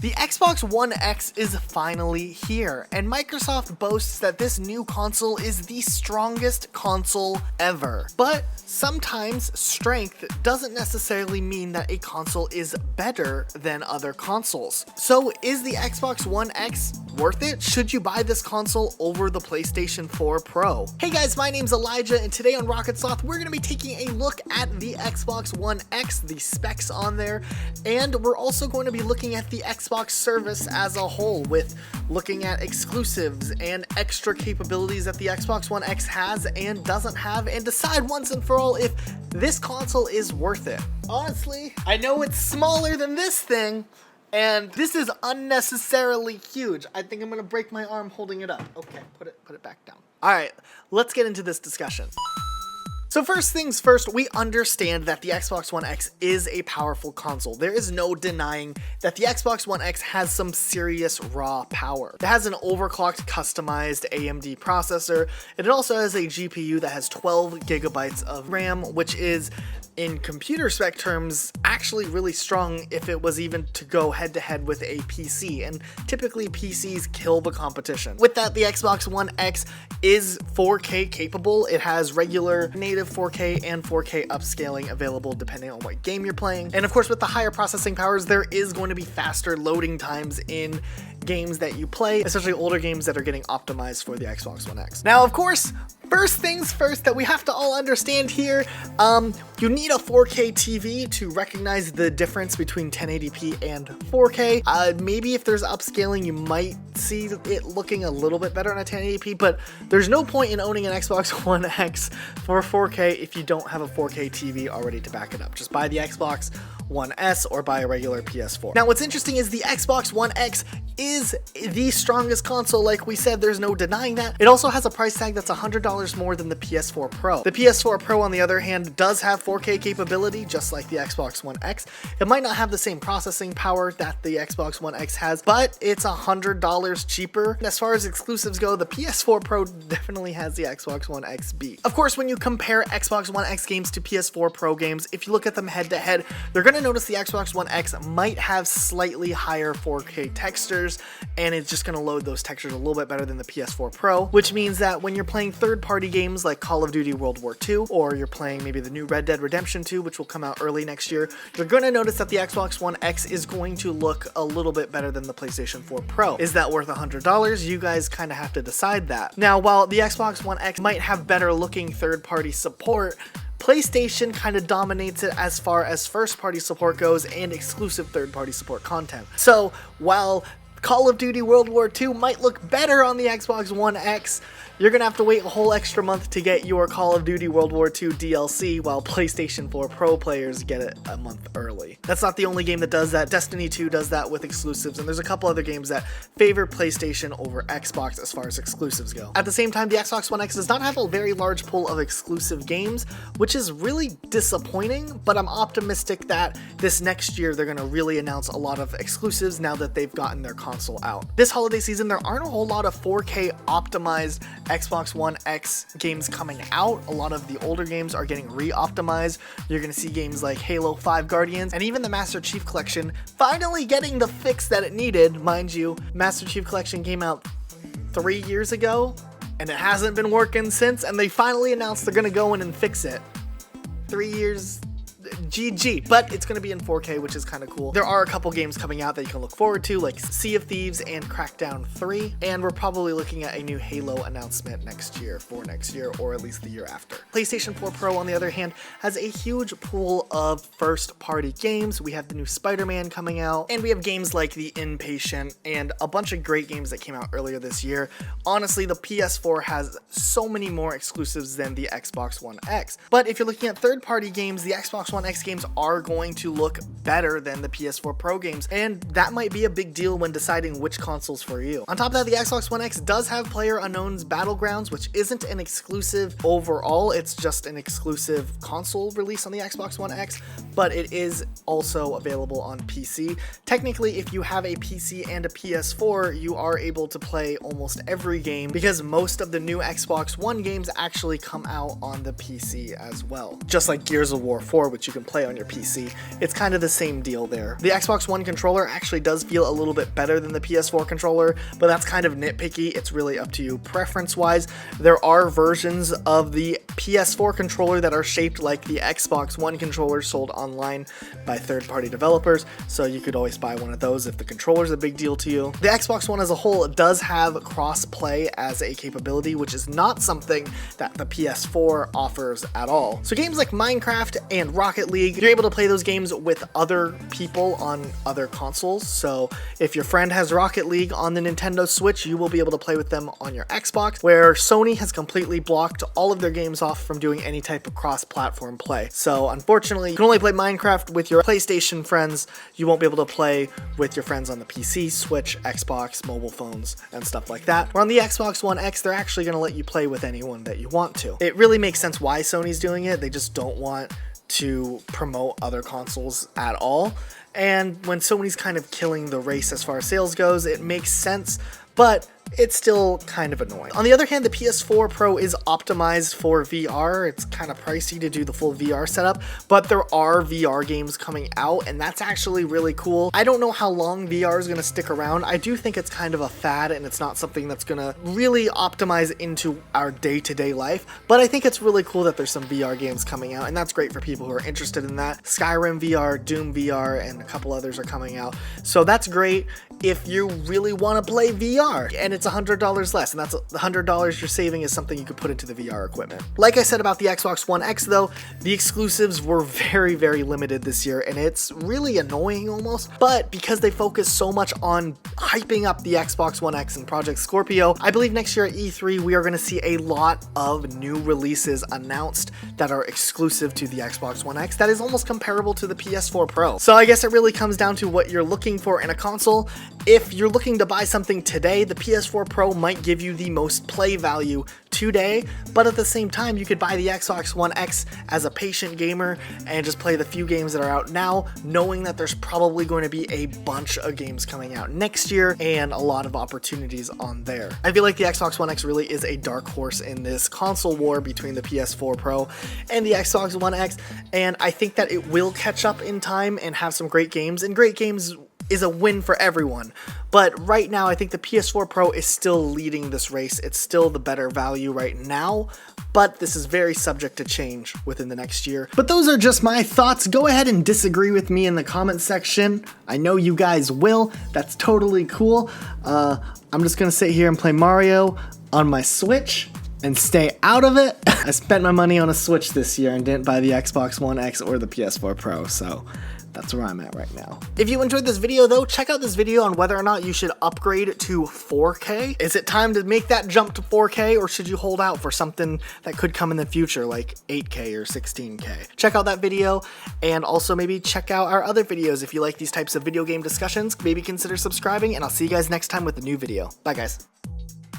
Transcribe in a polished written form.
The Xbox One X is finally here, and Microsoft boasts that this new console is the strongest console ever. But sometimes strength doesn't necessarily mean that a console is better than other consoles. So is the Xbox One X worth it? Should you buy this console over the PlayStation 4 Pro? Hey guys, my name's Elijah, and today on Rocket Sloth, we're going to be taking a look at the Xbox One X, the specs on there, and we're also going to be looking at the Xbox service as a whole, with looking at exclusives and extra capabilities that the Xbox One X has and doesn't have, and decide once and for all if this console is worth it. Honestly, I know it's smaller than this thing, and this is unnecessarily huge. I think I'm gonna break my arm holding it up. Okay, put it back down. All right, let's get into this discussion. So first things first, we understand that the Xbox One X is a powerful console. There is no denying that the Xbox One X has some serious raw power. It has an overclocked customized AMD processor, and it also has a GPU that has 12 gigabytes of RAM, which is, in computer spec terms, actually really strong if it was even to go head to head with a PC, and typically PCs kill the competition. With that, the Xbox One X is 4K capable. It has regular native 4K and 4K upscaling available depending on what game you're playing. And of course, with the higher processing powers, there is going to be faster loading times in games that you play, especially older games that are getting optimized for the Xbox One X. Now, of course, first things first that we have to all understand here, you need a 4K TV to recognize the difference between 1080p and 4K. Maybe if there's upscaling, you might see it looking a little bit better on a 1080p, but there's no point in owning an Xbox One X for 4K if you don't have a 4K TV already to back it up. Just buy the Xbox One S or buy a regular PS4. Now, what's interesting is the Xbox One X is the strongest console. Like we said, there's no denying that. It also has a price tag that's $100 more than the PS4 Pro. The PS4 Pro, on the other hand, does have 4K capability, just like the Xbox One X. It might not have the same processing power that the Xbox One X has, but it's $100 cheaper. And as far as exclusives go, the PS4 Pro definitely has the Xbox One X beat. Of course, when you compare Xbox One X games to PS4 Pro games, if you look at them head to head, they're going to notice the Xbox One X might have slightly higher 4K textures, and it's just going to load those textures a little bit better than the PS4 Pro, which means that when you're playing third-party games like Call of Duty World War II, or you're playing maybe the new Red Dead Redemption 2, which will come out early next year, you're going to notice that the Xbox One X is going to look a little bit better than the PlayStation 4 Pro. Is that worth $100? You guys kind of have to decide that. Now, while the Xbox One X might have better looking third-party support, PlayStation kind of dominates it as far as first-party support goes and exclusive third-party support content. So while Call of Duty World War II might look better on the Xbox One X, you're gonna have to wait a whole extra month to get your Call of Duty World War II DLC, while PlayStation 4 Pro players get it a month early. That's not the only game that does that. Destiny 2 does that with exclusives, and there's a couple other games that favor PlayStation over Xbox as far as exclusives go. At the same time, the Xbox One X does not have a very large pool of exclusive games, which is really disappointing, but I'm optimistic that this next year they're gonna really announce a lot of exclusives now that they've gotten their console out. This holiday season, there aren't a whole lot of 4K optimized Xbox One X games coming out. A lot of the older games are getting re-optimized. You're going to see games like Halo 5 Guardians, and even the Master Chief Collection finally getting the fix that it needed. Mind you, Master Chief Collection came out 3 years ago, and it hasn't been working since, and they finally announced they're going to go in and fix it. 3 years... GG, but it's going to be in 4K, which is kind of cool. There are a couple games coming out that you can look forward to, like Sea of Thieves and Crackdown 3, and we're probably looking at a new Halo announcement next year, or at least the year after. PlayStation 4 Pro, on the other hand, has a huge pool of first-party games. We have the new Spider-Man coming out, and we have games like The Inpatient, and a bunch of great games that came out earlier this year. Honestly, the PS4 has so many more exclusives than the Xbox One X, but if you're looking at third-party games, the Xbox One X games are going to look better than the PS4 Pro games, and that might be a big deal when deciding which consoles for you. On top of that, the Xbox One X does have PlayerUnknown's Battlegrounds, which isn't an exclusive overall, it's just an exclusive console release on the Xbox One X, but it is also available on PC. Technically, if you have a PC and a PS4, you are able to play almost every game, because most of the new Xbox One games actually come out on the PC as well. Just like Gears of War 4, which that you can play on your PC. It's kind of the same deal there. The Xbox One controller actually does feel a little bit better than the PS4 controller, but that's kind of nitpicky. It's really up to you preference-wise. There are versions of the PS4 controller that are shaped like the Xbox One controller sold online by third-party developers, so you could always buy one of those if the controller's a big deal to you. The Xbox One as a whole does have cross-play as a capability, which is not something that the PS4 offers at all. So games like Minecraft and Rocket League, you're able to play those games with other people on other consoles. So if your friend has Rocket League on the Nintendo Switch, you will be able to play with them on your Xbox, where Sony has completely blocked all of their games off from doing any type of cross-platform play. So unfortunately, you can only play Minecraft with your PlayStation friends. You won't be able to play with your friends on the PC, Switch, Xbox, mobile phones, and stuff like that. Where on the Xbox One X, they're actually going to let you play with anyone that you want to. It really makes sense why Sony's doing it. They just don't want to promote other consoles at all. And when Sony's kind of killing the race as far as sales goes, it makes sense, but it's still kind of annoying. On the other hand, the PS4 Pro is optimized for VR. It's kind of pricey to do the full VR setup, but there are VR games coming out, and that's actually really cool. I don't know how long VR is going to stick around. I do think it's kind of a fad, and it's not something that's going to really optimize into our day-to-day life, but I think it's really cool that there's some VR games coming out, and that's great for people who are interested in that. Skyrim VR, Doom VR, and a couple others are coming out, so that's great if you really want to play VR, and it's $100 less, and that's the $100 you're saving is something you could put into the VR equipment. Like I said about the Xbox One X though, the exclusives were very, very limited this year, and it's really annoying almost, but because they focus so much on hyping up the Xbox One X and Project Scorpio, I believe next year at E3 we are going to see a lot of new releases announced that are exclusive to the Xbox One X that is almost comparable to the PS4 Pro. So I guess it really comes down to what you're looking for in a console. If you're looking to buy something today, the PS4 Pro might give you the most play value today, but at the same time, you could buy the Xbox One X as a patient gamer and just play the few games that are out now, knowing that there's probably going to be a bunch of games coming out next year and a lot of opportunities on there. I feel like the Xbox One X really is a dark horse in this console war between the PS4 Pro and the Xbox One X, and I think that it will catch up in time and have some great games, and great games is a win for everyone. But right now, I think the PS4 Pro is still leading this race. It's still the better value right now, but this is very subject to change within the next year. But those are just my thoughts. Go ahead and disagree with me in the comment section. I know you guys will. That's totally cool. I'm just gonna sit here and play Mario on my Switch and stay out of it. I spent my money on a Switch this year and didn't buy the Xbox One X or the PS4 Pro, so that's where I'm at right now. If you enjoyed this video though, check out this video on whether or not you should upgrade to 4K. Is it time to make that jump to 4K, or should you hold out for something that could come in the future like 8K or 16K? Check out that video, and also maybe check out our other videos. If you like these types of video game discussions, maybe consider subscribing, and I'll see you guys next time with a new video. Bye guys.